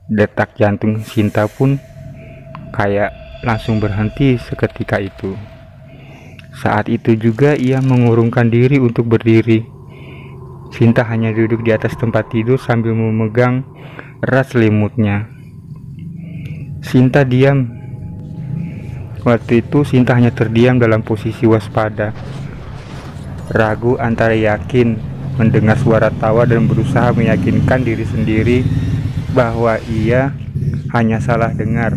Detak jantung Sinta pun kayak langsung berhenti seketika itu. Saat itu juga ia mengurungkan diri untuk berdiri. Sinta hanya duduk di atas tempat tidur sambil memegang erat selimutnya. Sinta diam. Waktu itu Sinta hanya terdiam dalam posisi waspada, ragu antara yakin mendengar suara tawa dan berusaha meyakinkan diri sendiri bahwa ia hanya salah dengar.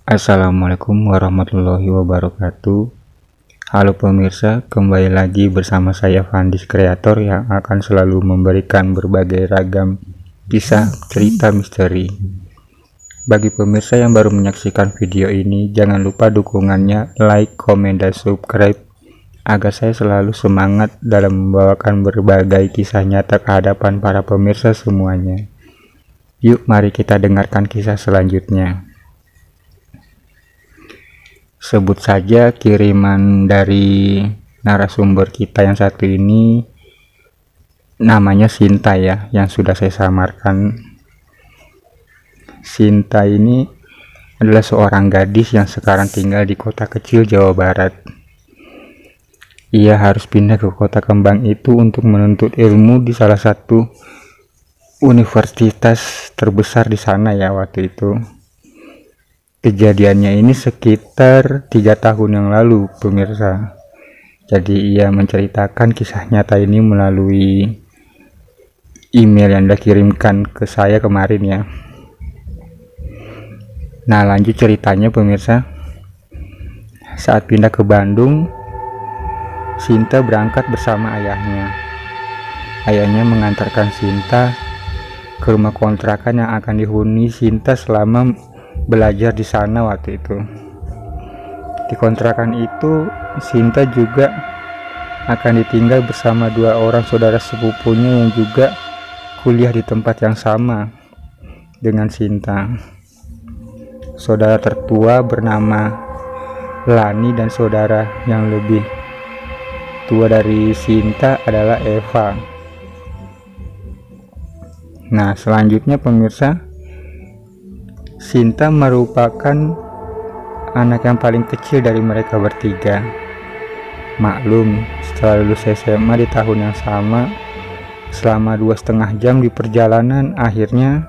Assalamualaikum warahmatullahi wabarakatuh. Halo pemirsa, kembali lagi bersama saya Fandis Kreator yang akan selalu memberikan berbagai ragam kisah cerita misteri. Bagi pemirsa yang baru menyaksikan video ini, jangan lupa dukungannya, like, komen, dan subscribe agar saya selalu semangat dalam membawakan berbagai kisah nyata ke hadapan para pemirsa semuanya. Yuk mari kita dengarkan kisah selanjutnya. Sebut saja kiriman dari narasumber kita yang satu ini, namanya Sinta ya, yang sudah saya samarkan. Sinta ini adalah seorang gadis yang sekarang tinggal di kota kecil Jawa Barat. Ia harus pindah ke kota kembang itu untuk menuntut ilmu di salah satu universitas terbesar di sana ya waktu itu. Kejadiannya ini sekitar 3 tahun yang lalu pemirsa. Jadi ia menceritakan kisah nyata ini melalui email yang dikirimkan ke saya kemarin ya. Nah lanjut ceritanya pemirsa. Saat pindah ke Bandung, Sinta berangkat bersama ayahnya. Ayahnya mengantarkan Sinta ke rumah kontrakan yang akan dihuni Sinta selama belajar di sana waktu itu. Di kontrakan itu Sinta juga akan ditinggal bersama 2 orang saudara sepupunya yang juga kuliah di tempat yang sama dengan Sinta. Saudara tertua bernama Lani dan saudara yang lebih tua dari Sinta adalah Eva. Nah selanjutnya pemirsa, Sinta merupakan anak yang paling kecil dari mereka bertiga. Maklum, setelah lulus SMA di tahun yang sama, selama 2,5 jam di perjalanan, akhirnya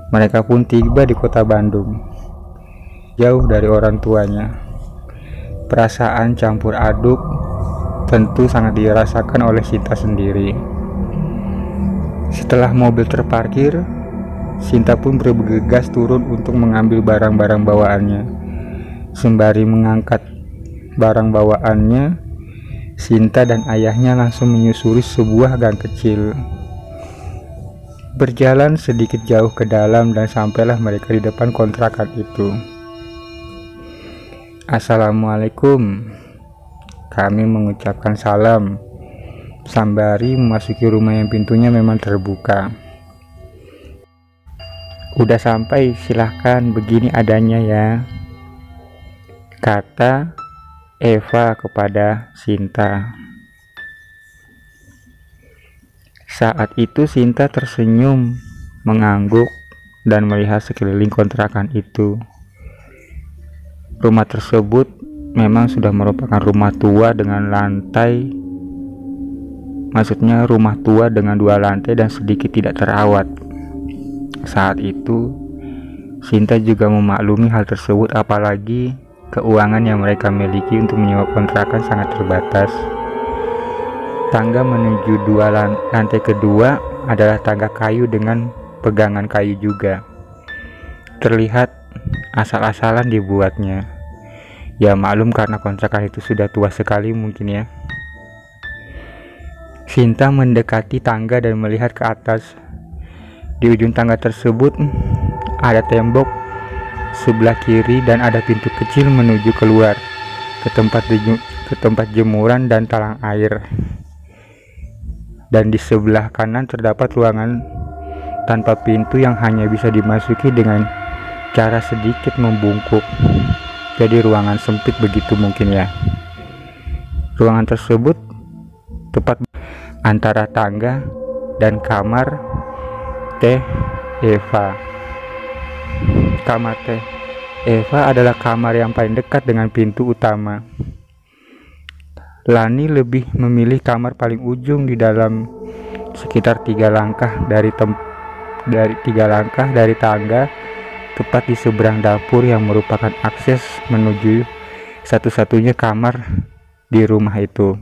mereka pun tiba di kota Bandung, jauh dari orang tuanya. Perasaan campur aduk tentu sangat dirasakan oleh Sinta sendiri. Setelah mobil terparkir, Sinta pun bergegas turun untuk mengambil barang-barang bawaannya. Sembari mengangkat barang bawaannya, Sinta dan ayahnya langsung menyusuri sebuah gang kecil. Berjalan sedikit jauh ke dalam dan sampailah mereka di depan kontrakan itu. Assalamualaikum. Kami mengucapkan salam sembari memasuki rumah yang pintunya memang terbuka. Udah sampai, silahkan, begini adanya ya, kata Eva kepada Sinta. Saat itu Sinta tersenyum, mengangguk, dan melihat sekeliling kontrakan itu. Rumah tersebut memang sudah merupakan rumah tua dengan lantai, maksudnya rumah tua dengan 2 lantai dan sedikit tidak terawat. Saat itu Sinta juga memaklumi hal tersebut, apalagi keuangan yang mereka miliki untuk menyewa kontrakan sangat terbatas. Tangga menuju lantai kedua adalah tangga kayu dengan pegangan kayu juga. Terlihat asal-asalan dibuatnya. Ya maklum karena kontrakan itu sudah tua sekali mungkin ya. Sinta mendekati tangga dan melihat ke atas. Di ujung tangga tersebut ada tembok sebelah kiri dan ada pintu kecil menuju keluar ke tempat jemuran dan talang air. Dan di sebelah kanan terdapat ruangan tanpa pintu yang hanya bisa dimasuki dengan cara sedikit membungkuk. Jadi ruangan sempit begitu mungkin ya. Ruangan tersebut tepat antara tangga dan kamar Teh Eva. Kamar Teh Eva adalah kamar yang paling dekat dengan pintu utama. Lani lebih memilih kamar paling ujung di dalam, sekitar 3 langkah dari tangga, tepat di seberang dapur yang merupakan akses menuju satu-satunya kamar di rumah itu.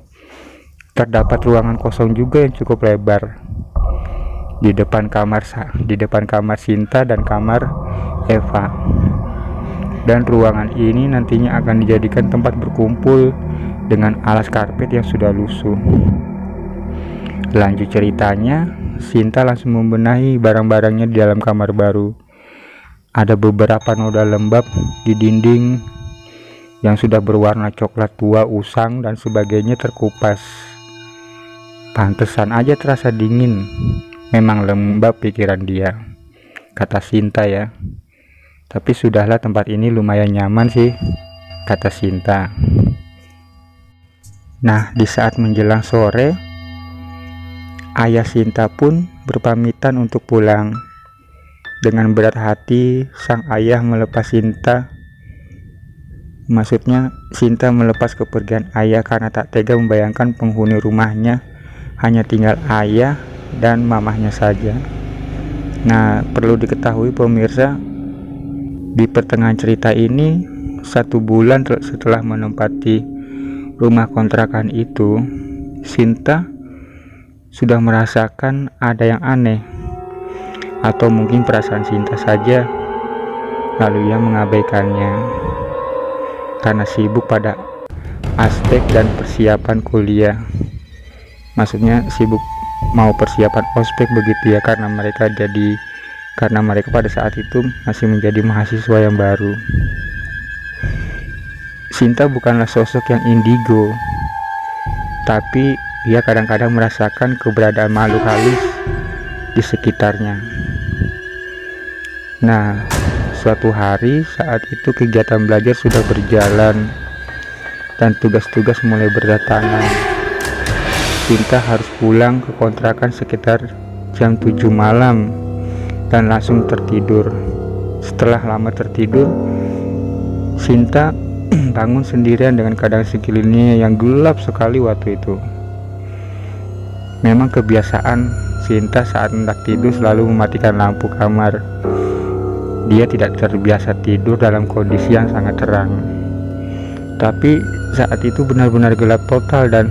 Terdapat ruangan kosong juga yang cukup lebar di depan kamar Sinta dan kamar Eva. Dan ruangan ini nantinya akan dijadikan tempat berkumpul dengan alas karpet yang sudah lusuh. Lanjut ceritanya, Sinta langsung membenahi barang-barangnya di dalam kamar baru. Ada beberapa noda lembab di dinding yang sudah berwarna coklat tua, usang dan sebagainya terkupas. Pantesan aja terasa dingin. Memang lembab pikiran dia, kata Sinta ya. Tapi sudahlah, tempat ini lumayan nyaman sih, kata Sinta. Nah, di saat menjelang sore, ayah Sinta pun berpamitan untuk pulang. Dengan berat hati, sang ayah melepas Sinta. Maksudnya, Sinta melepas kepergian ayah karena tak tega membayangkan penghuni rumahnya hanya tinggal ayah dan mamahnya saja. Nah, perlu diketahui pemirsa, di pertengahan cerita ini, 1 bulan setelah menempati rumah kontrakan itu, Sinta sudah merasakan ada yang aneh, atau mungkin perasaan Sinta saja, lalu ia mengabaikannya karena sibuk pada aspek dan persiapan kuliah. Maksudnya sibuk mau persiapan ospek begitu ya, karena mereka pada saat itu masih menjadi mahasiswa yang baru. Sinta bukanlah sosok yang indigo, tapi ia kadang-kadang merasakan keberadaan makhluk halus di sekitarnya. Nah, suatu hari saat itu kegiatan belajar sudah berjalan dan tugas-tugas mulai berdatangan. Sinta harus pulang ke kontrakan sekitar jam 7 malam dan langsung tertidur. Setelah lama tertidur, Sinta bangun sendirian dengan keadaan sekelilingnya yang gelap sekali waktu itu. Memang kebiasaan Sinta saat hendak tidur selalu mematikan lampu kamar. Dia tidak terbiasa tidur dalam kondisi yang sangat terang. Tapi saat itu benar-benar gelap total dan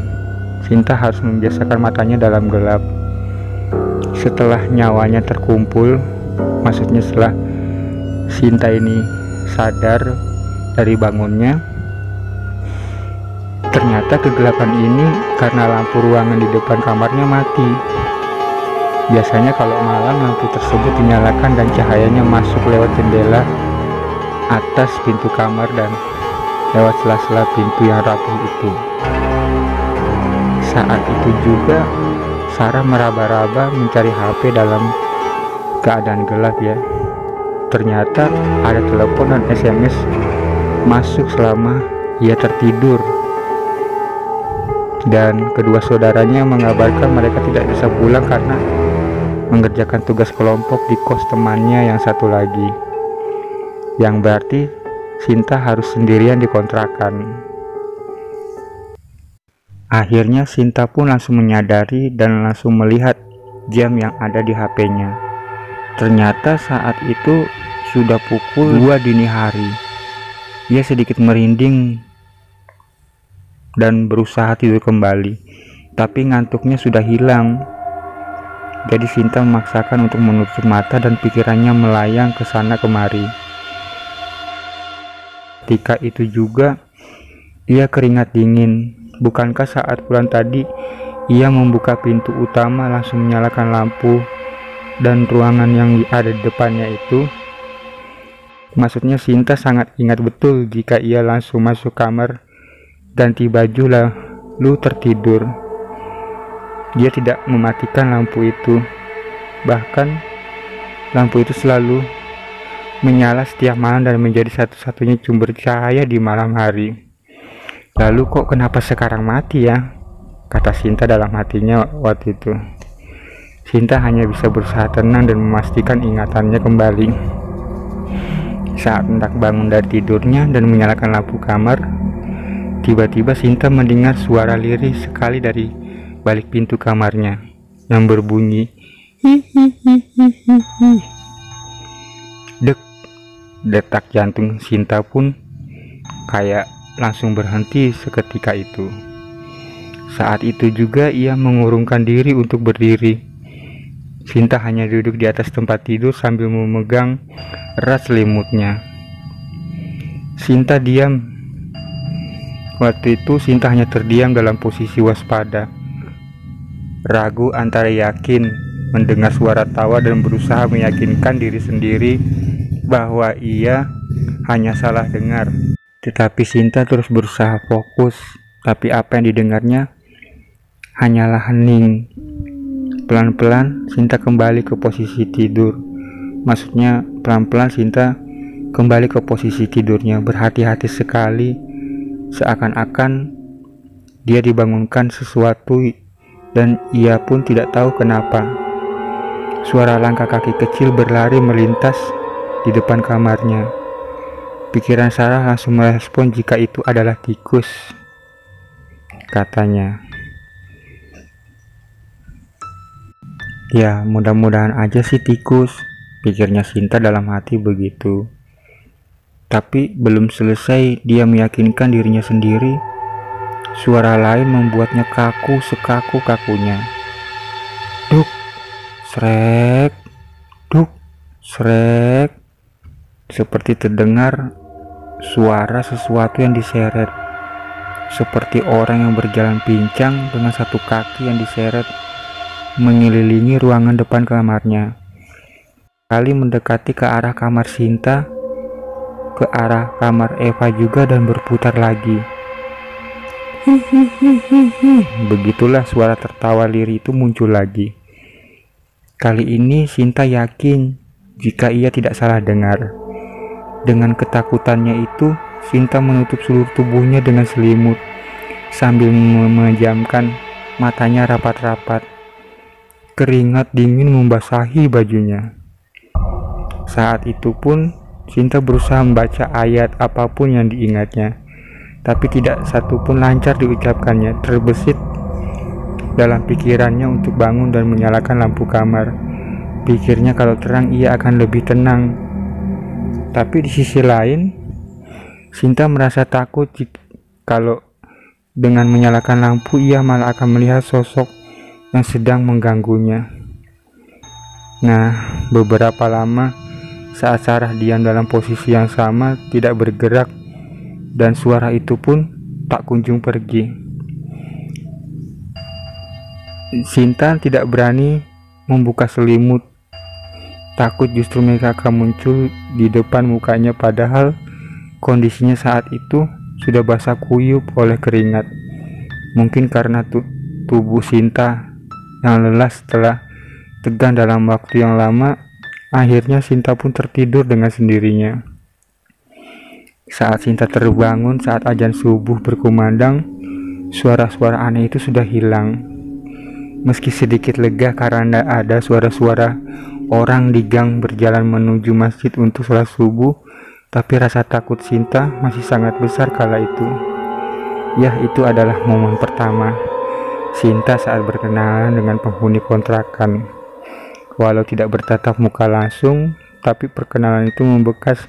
Sinta harus membiasakan matanya dalam gelap. Setelah nyawanya terkumpul, maksudnya setelah Sinta ini sadar dari bangunnya, ternyata kegelapan ini karena lampu ruangan di depan kamarnya mati. Biasanya kalau malam lampu tersebut dinyalakan dan cahayanya masuk lewat jendela atas pintu kamar dan lewat sela-sela pintu yang rapuh itu. Saat itu juga Sarah meraba-raba mencari HP dalam keadaan gelap ya. Ternyata ada telepon dan SMS masuk selama ia tertidur. Dan kedua saudaranya mengabarkan mereka tidak bisa pulang karena mengerjakan tugas kelompok di kos temannya yang satu lagi. Yang berarti Sinta harus sendirian di kontrakan. Akhirnya Sinta pun langsung menyadari dan langsung melihat jam yang ada di HP-nya. Ternyata saat itu sudah pukul 2 dini hari. Ia sedikit merinding dan berusaha tidur kembali, tapi ngantuknya sudah hilang. Jadi Sinta memaksakan untuk menutup mata dan pikirannya melayang ke sana kemari. Ketika itu juga ia keringat dingin. Bukankah saat pulang tadi Ia membuka pintu utama, langsung menyalakan lampu dan ruangan yang ada di depannya itu. Maksudnya Sinta sangat ingat betul jika ia langsung masuk kamar, ganti baju lalu tertidur. Dia tidak mematikan lampu itu. Bahkan lampu itu selalu menyala setiap malam dan menjadi satu-satunya sumber cahaya di malam hari. Lalu kok kenapa sekarang mati ya? Kata Sinta dalam hatinya waktu itu. Sinta hanya bisa berusaha tenang dan memastikan ingatannya kembali. Saat hendak bangun dari tidurnya dan menyalakan lampu kamar, tiba-tiba Sinta mendengar suara lirih sekali dari balik pintu kamarnya yang berbunyi hihihihihi. Detak jantung Sinta pun kayak langsung berhenti seketika itu. Saat itu juga ia mengurungkan diri untuk berdiri. Sinta hanya duduk di atas tempat tidur sambil memegang erat selimutnya. Sinta diam. Waktu itu Sinta hanya terdiam dalam posisi waspada, ragu antara yakin mendengar suara tawa dan berusaha meyakinkan diri sendiri bahwa ia hanya salah dengar. Tetapi Sinta terus berusaha fokus, tapi apa yang didengarnya hanyalah hening. Pelan-pelan Sinta kembali ke posisi tidur. Maksudnya pelan-pelan Sinta kembali ke posisi tidurnya, berhati-hati sekali, seakan-akan dia dibangunkan sesuatu dan ia pun tidak tahu kenapa. Suara langkah kaki kecil berlari melintas di depan kamarnya. Pikiran Sarah langsung merespon jika itu adalah tikus, katanya. Ya, mudah-mudahan aja sih tikus, pikirnya Sinta dalam hati begitu. Tapi belum selesai dia meyakinkan dirinya sendiri, suara lain membuatnya kaku sekaku-kakunya. Duk, srek, duk, srek. Seperti terdengar suara sesuatu yang diseret, seperti orang yang berjalan pincang dengan satu kaki yang diseret mengelilingi ruangan depan kamarnya. Kali mendekati ke arah kamar Sinta, ke arah kamar Eva juga dan berputar lagi. Hihihihihi. Begitulah suara tertawa lirih itu muncul lagi. Kali ini Sinta yakin jika ia tidak salah dengar. Dengan ketakutannya itu, Sinta menutup seluruh tubuhnya dengan selimut sambil memejamkan matanya rapat-rapat. Keringat dingin membasahi bajunya. Saat itu pun Sinta berusaha membaca ayat apapun yang diingatnya, tapi tidak satu pun lancar diucapkannya. Terbesit dalam pikirannya untuk bangun dan menyalakan lampu kamar. Pikirnya kalau terang ia akan lebih tenang. Tapi di sisi lain, Sinta merasa takut kalau dengan menyalakan lampu ia malah akan melihat sosok yang sedang mengganggunya. Nah, beberapa lama saat Sarah diam dalam posisi yang sama, tidak bergerak, dan suara itu pun tak kunjung pergi. Sinta tidak berani membuka selimut, takut justru mereka akan muncul di depan mukanya, padahal kondisinya saat itu sudah basah kuyup oleh keringat. Mungkin karena tubuh Sinta yang lelah setelah tegang dalam waktu yang lama, akhirnya Sinta pun tertidur dengan sendirinya. Saat Sinta terbangun saat azan subuh berkumandang, suara-suara aneh itu sudah hilang. Meski sedikit lega karena ada suara-suara orang di gang berjalan menuju masjid untuk sholat subuh, tapi rasa takut Sinta masih sangat besar kala itu. Ya, itu adalah momen pertama Sinta saat berkenalan dengan penghuni kontrakan. Walau tidak bertatap muka langsung, tapi perkenalan itu membekas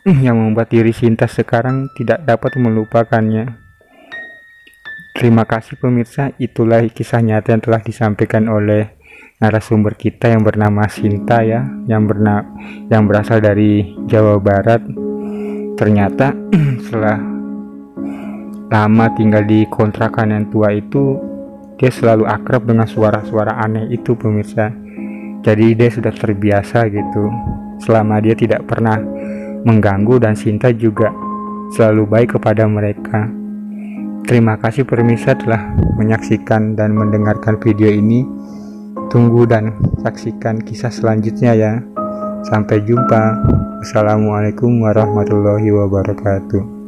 yang membuat diri Sinta sekarang tidak dapat melupakannya. Terima kasih pemirsa, itulah kisah nyata yang telah disampaikan oleh narasumber kita yang bernama Sinta ya, yang berasal dari Jawa Barat. Ternyata setelah lama tinggal di kontrakan yang tua itu, dia selalu akrab dengan suara-suara aneh itu pemirsa. Jadi dia sudah terbiasa gitu selama dia tidak pernah mengganggu, dan Sinta juga selalu baik kepada mereka. Terima kasih pemirsa telah menyaksikan dan mendengarkan video ini. Tunggu dan saksikan kisah selanjutnya ya. Sampai jumpa. Assalamualaikum warahmatullahi wabarakatuh.